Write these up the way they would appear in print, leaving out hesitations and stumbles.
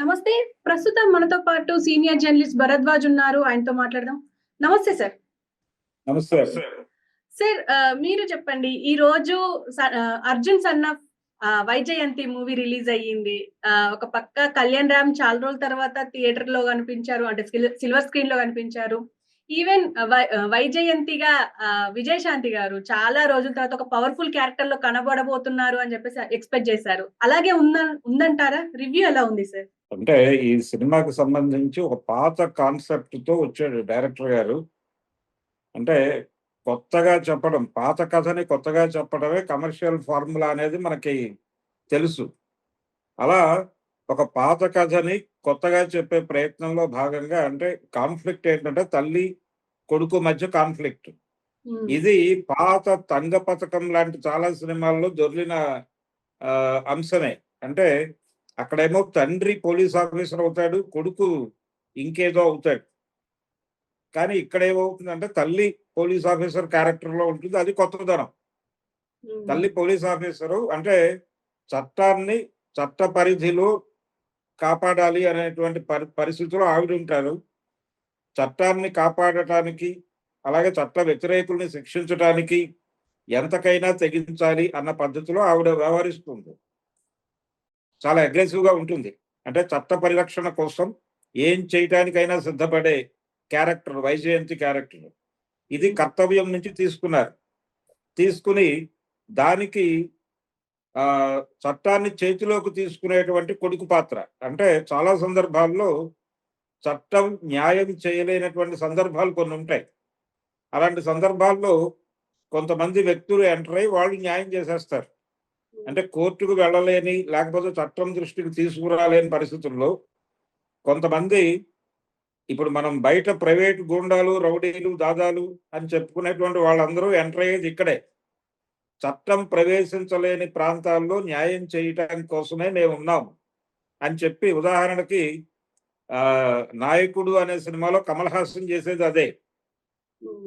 నమస్తే. ప్రస్తుతం మనతో పాటు సీనియర్ జర్నలిస్ట్ భరద్వాజ్ ఉన్నారు. ఆయనతో మాట్లాడదాం. నమస్తే సార్. నమస్తే. సార్ మీరు చెప్పండి. ఈరోజు 'Arjun son of Vyjayanthi' movie release అయ్యింది. ఒక పక్క కళ్యాణ్ రామ్ చాలా రోజుల తర్వాత థియేటర్‌లో కనిపించారు. అంటే సిల్వర్ స్క్రీన్‌లో కనిపించారు. ఈవెన్ వైజయంతిగా విజయశాంతి గారు చాలా రోజుల తర్వాత ఒక పవర్‌ఫుల్ క్యారెక్టర్‌లో కనబడబోతున్నారు అని చెప్పేసి ఎక్స్‌పెక్ట్ చేశారు. అలాగే ఉందంటారా? రివ్యూ ఎలా ఉంది సార్? అంటే ఈ సినిమాకి సంబంధించి ఒక పాత కాన్సెప్ట్‌తో వచ్చాడు డైరెక్టర్ గారు. అంటే కొత్తగా చెప్పడం, పాత కథని కొత్తగా చెప్పడమే కమర్షియల్ ఫార్ములా అనేది మనకి తెలుసు. అలా ఒక పాత కథని కొత్తగా చెప్పే ప్రయత్నంలో భాగంగా అంటే కాన్ఫ్లిక్ట్ ఏంటంటే తల్లి, కొడుకు మధ్య కాన్ఫ్లిక్ట్. ఇది పాత తంగ పథకం లాంటి చాలా సినిమాల్లో దొర్లిన అంశమే. అంటే అక్కడేమో తండ్రి పోలీస్ ఆఫీసర్ అవుతాడు, కొడుకు ఇంకేదో అవుతాడు. కానీ ఇక్కడ ఏమవుతుందంటే తల్లి పోలీస్ ఆఫీసర్ క్యారెక్టర్‌లో ఉంటుంది. అది కొత్తదనం. తల్లి పోలీస్ ఆఫీసరు అంటే చట్టాన్ని చట్ట పరిధిలో కాపాడాలి అనేటువంటి పరిస్థితిలో ఆవిడుంటారు. చట్టాన్ని కాపాడటానికి, అలాగే చట్ట వ్యతిరేకుల్ని శిక్షించడానికి ఎంతకైనా తెగించాలి అన్న పద్ధతిలో ఆవిడ వ్యవహరిస్తుంది. చాలా అగ్రెసివ్‌గా ఉంటుంది. అంటే చట్ట పరిరక్షణ కోసం ఏం చేయటానికైనా సిద్ధపడే క్యారెక్టర్ వైజయంతి క్యారెక్టర్. ఇది కర్తవ్యం నుంచి తీసుకున్నారు. తీసుకుని దానికి చట్టాన్ని చేతిలోకి తీసుకునేటువంటి కొడుకు పాత్ర. అంటే చాలా సందర్భాల్లో చట్టం న్యాయం చేయలేనటువంటి సందర్భాలు కొన్ని ఉంటాయి. అలాంటి సందర్భాల్లో కొంతమంది వ్యక్తులు ఎంటర్ అయ్యి వాళ్ళు న్యాయం చేసేస్తారు. అంటే కోర్టుకు వెళ్ళలేని, లేకపోతే చట్టం దృష్టికి తీసుకురాలేని పరిస్థితుల్లో కొంతమంది ఇప్పుడు మనం బయట ప్రైవేట్ గూండాలు, రౌడీలు, దాదాలు అని చెప్పుకునేటువంటి వాళ్ళందరూ ఎంటర్ అయ్యేది ఇక్కడే. చట్టం ప్రవేశించలేని ప్రాంతాల్లో న్యాయం చేయటానికి కోసమే మేమున్నాం అని చెప్పి ఉదాహరణకి నాయకుడు అనే సినిమాలో కమల్ హాసన్ చేసేది అదే.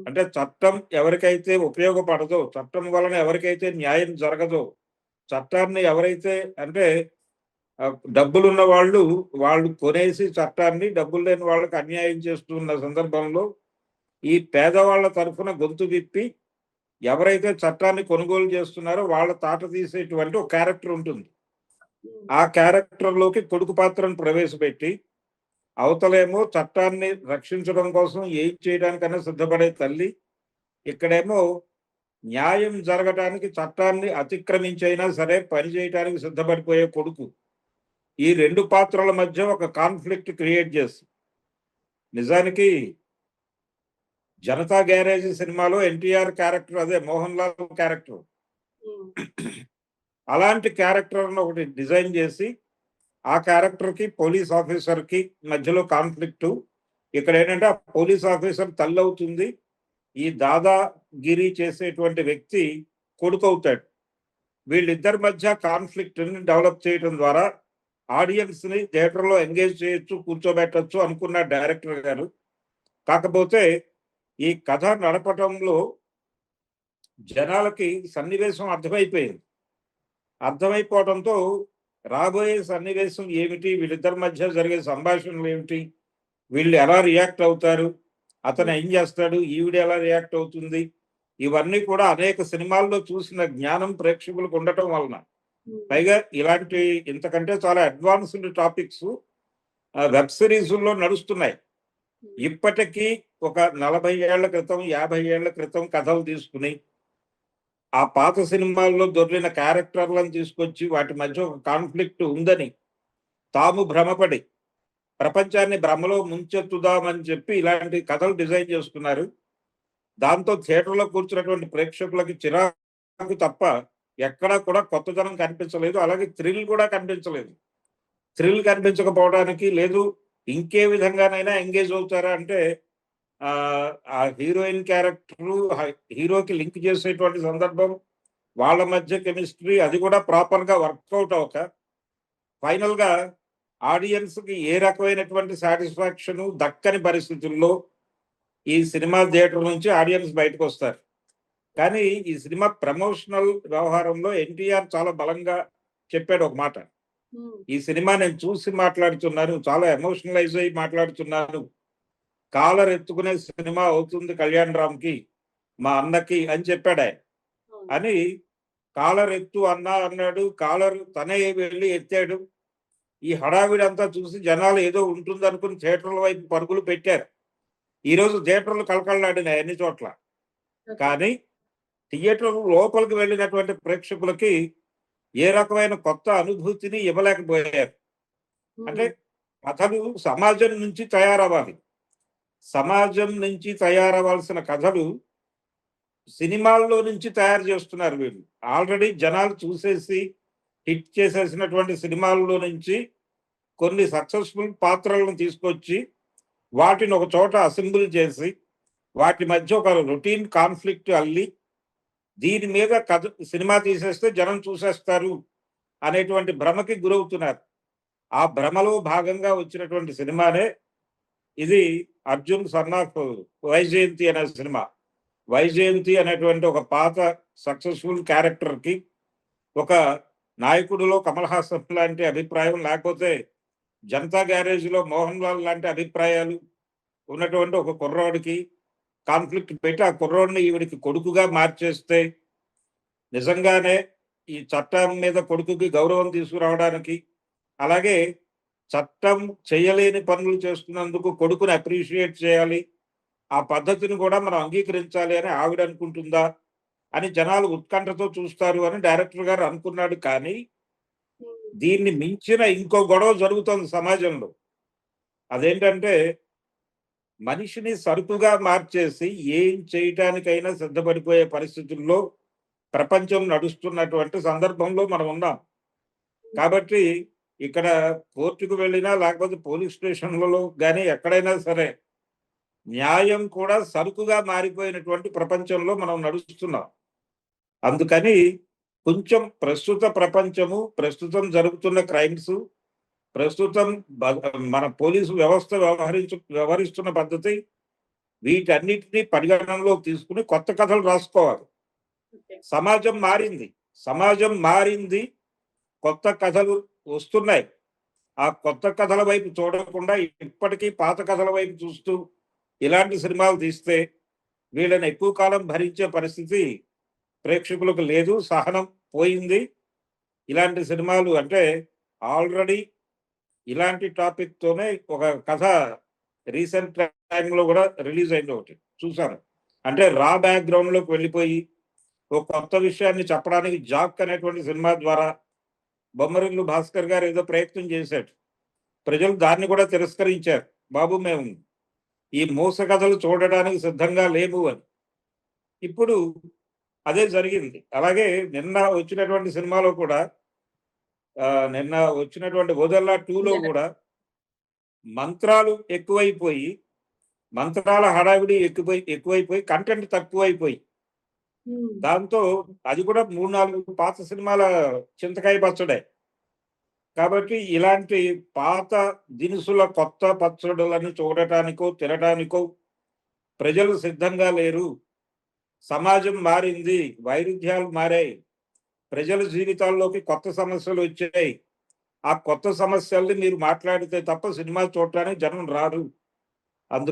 అంటే చట్టం ఎవరికైతే ఉపయోగపడదో, చట్టం వలన ఎవరికైతే న్యాయం జరగదో, చట్టాన్ని ఎవరైతే అంటే డబ్బులున్న వాళ్ళు కొనేసి చట్టాన్ని డబ్బులు లేని వాళ్ళకి అన్యాయం చేస్తున్న సందర్భంలో ఈ పేదవాళ్ల తరఫున గొంతు విప్పి ఎవరైతే చట్టాన్ని కొనుగోలు చేస్తున్నారో వాళ్ళ తాట తీసేటువంటి ఒక క్యారెక్టర్ ఉంటుంది. ఆ క్యారెక్టర్లోకి కొడుకు పాత్రను ప్రవేశపెట్టి అవతలేమో చట్టాన్ని రక్షించడం కోసం ఏం చేయడానికైనా సిద్ధపడే తల్లి, ఇక్కడేమో న్యాయం జరగటానికి చట్టాన్ని అతిక్రమించైనా సరే పని చేయడానికి సిద్ధపడిపోయే కొడుకు. ఈ రెండు పాత్రల మధ్య ఒక కాన్ఫ్లిక్ట్ క్రియేట్ చేస్తుంది. నిజానికి జనతా గ్యారేజ్ సినిమాలో ఎన్టీఆర్ క్యారెక్టర్ అదే మోహన్ లాల్ క్యారెక్టర్. అలాంటి క్యారెక్టర్ను ఒకటి డిజైన్ చేసి ఆ క్యారెక్టర్కి పోలీస్ ఆఫీసర్కి మధ్యలో కాన్ఫ్లిక్టు. ఇక్కడ ఏంటంటే ఆ పోలీస్ ఆఫీసర్ తల్లి అవుతుంది, ఈ దాదాగిరి చేసేటువంటి వ్యక్తి కొడుకు అవుతాడు. వీళ్ళిద్దరి మధ్య కాన్ఫ్లిక్ట్ని డెవలప్ చేయడం ద్వారా ఆడియన్స్ని థియేటర్లో ఎంగేజ్ చేయొచ్చు, కూర్చోబెట్టచ్చు అనుకున్న డైరెక్టర్ గారు. కాకపోతే ఈ కథ నడపటంలో జనాలకి సన్నివేశం అర్థమైపోయింది. అర్థమైపోవడంతో రాబోయే సన్నివేశం ఏమిటి, వీళ్ళిద్దరి మధ్య జరిగే సంభాషణలు ఏమిటి, వీళ్ళు ఎలా రియాక్ట్ అవుతారు, అతను ఏం చేస్తాడు, ఈవిడ ఎలా రియాక్ట్ అవుతుంది, ఇవన్నీ కూడా అనేక సినిమాల్లో చూసిన జ్ఞానం ప్రేక్షకులకు ఉండటం వలన, పైగా ఇలాంటి ఇంతకంటే చాలా అడ్వాన్స్డ్ టాపిక్స్ వెబ్ సిరీస్లో నడుస్తున్నాయి. ఇప్పటికీ ఒక 40 ఏళ్ల క్రితం, 50 ఏళ్ల క్రితం కథలు తీసుకుని ఆ పాత సినిమాల్లో దొరికిన క్యారెక్టర్లను తీసుకొచ్చి వాటి మధ్య ఒక కాన్ఫ్లిక్ట్ ఉందని తాము భ్రమపడి ప్రపంచాన్ని భ్రమలో ముంచెత్తుదామని చెప్పి ఇలాంటి కథలు డిజైన్ చేసుకున్నారు. దాంతో థియేటర్లో కూర్చున్నటువంటి ప్రేక్షకులకి చిరాకు తప్ప ఎక్కడా కూడా కొత్తదనం కనిపించలేదు. అలాగే థ్రిల్ కూడా కనిపించలేదు. థ్రిల్ కనిపించకపోవడానికి లేదు, ఇంకే విధంగానైనా ఎంగేజ్ అవుతారా అంటే ఆ హీరోయిన్ క్యారెక్టరు హీరోకి లింక్ చేసేటువంటి సందర్భం, వాళ్ళ మధ్య కెమిస్ట్రీ అది కూడా ప్రాపర్గా వర్కౌట్ అవ్వక ఫైనల్గా ఆడియన్స్కి ఏ రకమైనటువంటి సాటిస్ఫాక్షన్ దక్కని పరిస్థితుల్లో ఈ సినిమా థియేటర్ నుంచి ఆడియన్స్ బయటకు వస్తారు. కానీ ఈ సినిమా ప్రమోషనల్ వ్యవహారంలో ఎన్టీఆర్ చాలా బలంగా చెప్పాడు ఒక మాట. హ్మ్. ఈ సినిమా నేను చూసి మాట్లాడుతున్నాను. చాలా ఎమోషనలైజ్ అయ్యి మాట్లాడుతున్నాను. కాలర్ ఎత్తుకునే సినిమా అవుతుంది కళ్యాణ్ రామ్‌కి, మా అన్నకి అని చెప్పాడాయన. అవును. అని కాలర్ ఎత్తు అన్నా అన్నాడు. కాలర్ తనే వెళ్లి ఎత్తాడు. ఈ హడావిడంతా చూసి జనాలు ఏదో ఉంటుందనుకుని థియేటర్ల వైపు పరుగులు పెట్టారు. ఈరోజు థియేటర్లు కళకళలాడినాయి అన్ని చోట్ల. ఓకే. కానీ థియేటర్ లోపలికి వెళ్ళినటువంటి ప్రేక్షకులకి ఏ రకమైన కొత్త అనుభూతిని ఇవ్వలేకపోయారు. అంటే హ్మ్. కథలు సమాజం నుంచి తయారవ్వాలి. సమాజం నుంచి తయారవ్వాల్సిన కథలు సినిమాల్లో నుంచి తయారు చేస్తున్నారు వీళ్ళు. ఆల్రెడీ జనాలు చూసేసి హిట్ చేసేసినటువంటి సినిమాల్లో నుంచి కొన్ని సక్సెస్‌ఫుల్ పాత్రలను తీసుకొచ్చి, వాటిని ఒక చోట అసెంబుల్ చేసి, వాటి మధ్య ఒక రొటీన్ కాన్‌ఫ్లిక్ట్ అల్లి, దీని మీద కథ సినిమా తీసేస్తే జనం చూసేస్తారు అనేటువంటి భ్రమకి గురవుతున్నారు. ఆ భ్రమలో భాగంగా వచ్చినటువంటి సినిమానే ఇది 'అర్జున్ సన్ ఆఫ్ వైజయంతి' అనే సినిమా. వైజయంతి అనేటువంటి ఒక పాత సక్సెస్‌ఫుల్ క్యారెక్టర్‌కి ఒక నాయకుడిలో కమల్ హాసన్ లాంటి అభిప్రాయం, లేకపోతే 'జనతా గ్యారేజ్‌లో' మోహన్ లాల్ లాంటి అభిప్రాయాలు ఉన్నటువంటి ఒక కుర్రోడికి కాన్‌ఫ్లిక్ట్ పెట్టి, ఆ కుర్రోడిని ఈవిడికి కొడుకుగా మార్చేస్తే, నిజంగానే ఈ చట్టం మీద కొడుకుకి గౌరవం తీసుకురావడానికి, అలాగే చట్టం చేయలేని పనులు చేస్తున్నందుకు కొడుకుని అప్రిషియేట్ చేయాలి. ఆ పద్ధతిని కూడా మనం అంగీకరించాలి అని ఆవిడ అనుకుంటుందా? అని జనాలు ఉత్కంఠతో చూస్తారు అని డైరెక్టర్ గారు అనుకున్నాడు. కానీ, హ్మ్. దీన్ని మించిన ఇంకో గొడవ జరుగుతోంది సమాజంలో. అదేంటంటే, మనిషిని సరుకుగా మార్చేసి ఏం చేయటానికైనా సిద్ధపడిపోయే పరిస్థితుల్లో ప్రపంచం నడుస్తున్నటువంటి సందర్భంలో మనం ఉన్నాం. కాబట్టి ఇక్కడ కోర్టుకు వెళ్ళినా, లేకపోతే పోలీస్ స్టేషన్‌లలో గాని ఎక్కడైనా సరే, న్యాయం కూడా సరుకుగా మారిపోయినటువంటి ప్రపంచంలో మనం నడుస్తున్నాం. అందుకని కొంచెం ప్రస్తుత ప్రపంచము, ప్రస్తుతం జరుగుతున్న క్రైమ్సు, ప్రస్తుతం బ మన పోలీసు వ్యవస్థ వ్యవహరిస్తున్న పద్ధతి, వీటన్నిటిని పరిగణనలోకి తీసుకొని కొత్త కథలు రాసుకోవాలి. ఓకే. సమాజం మారింది. సమాజం మారింది. కొత్త కథలు వస్తున్నాయి. ఆ కొత్త కథల వైపు చూడకుండా ఇప్పటికీ పాత కథల వైపు చూస్తూ ఇలాంటి సినిమాలు తీస్తే వీళ్ళని ఎక్కువ కాలం భరించే పరిస్థితి ప్రేక్షకులకు లేదు. సహనం పోయింది. ఇలాంటి సినిమాలు అంటే ఆల్రెడీ ఇలాంటి టాపిక్‌తోనే ఒక కథ రీసెంట్ టైమ్‌లో గూడా రిలీజ్ అయింది ఒకటి. చూసాను. అంటే బ్యాక్‌గ్రౌండ్‌లోకి వెళ్ళిపోయి, ఒక కొత్త విషయాన్ని చెప్పడానికి 'జాక్' అనేటువంటి సినిమా ద్వారా బొమ్మరిల్లు భాస్కర్ గారు ఏదో ప్రయత్నం చేశాడు. ప్రజలు దాన్ని కూడా తిరస్కరించారు. బాబు మేము ఈ మోస కథలు చూడడానికి సిద్ధంగా లేము అని. ఇప్పుడు అదే జరిగింది. అలాగే నిన్న వచ్చినటువంటి సినిమాలో కూడా నిన్న వచ్చినటువంటి 'ఓదెలా 2లో' యాహ్! గూడా మంత్రాలు ఎక్కువైపోయి, మంత్రాల హడావిడి ఎక్కువైపోయి కంటెంట్ తక్కువైపోయి, హ్మ్. దాంతో అది కూడా 3, 4 పాత సినిమాల చింతకాయ పచ్చడే. కాబట్టి ఇలాంటి పాత దినుసుల కొత్త పచ్చడులను చూడటానికో, తినటానికో ప్రజలు సిద్ధంగా లేరు. సమాజం మారింది. వైరుధ్యాలు మారాయి. ప్రజల జీవితాల్లోకి కొత్త సమస్యలొచ్చాయి. ఆ కొత్త సమస్యల్ని మీరు మాట్లాడితే తప్ప సినిమా చూడటానికి జనం రారు.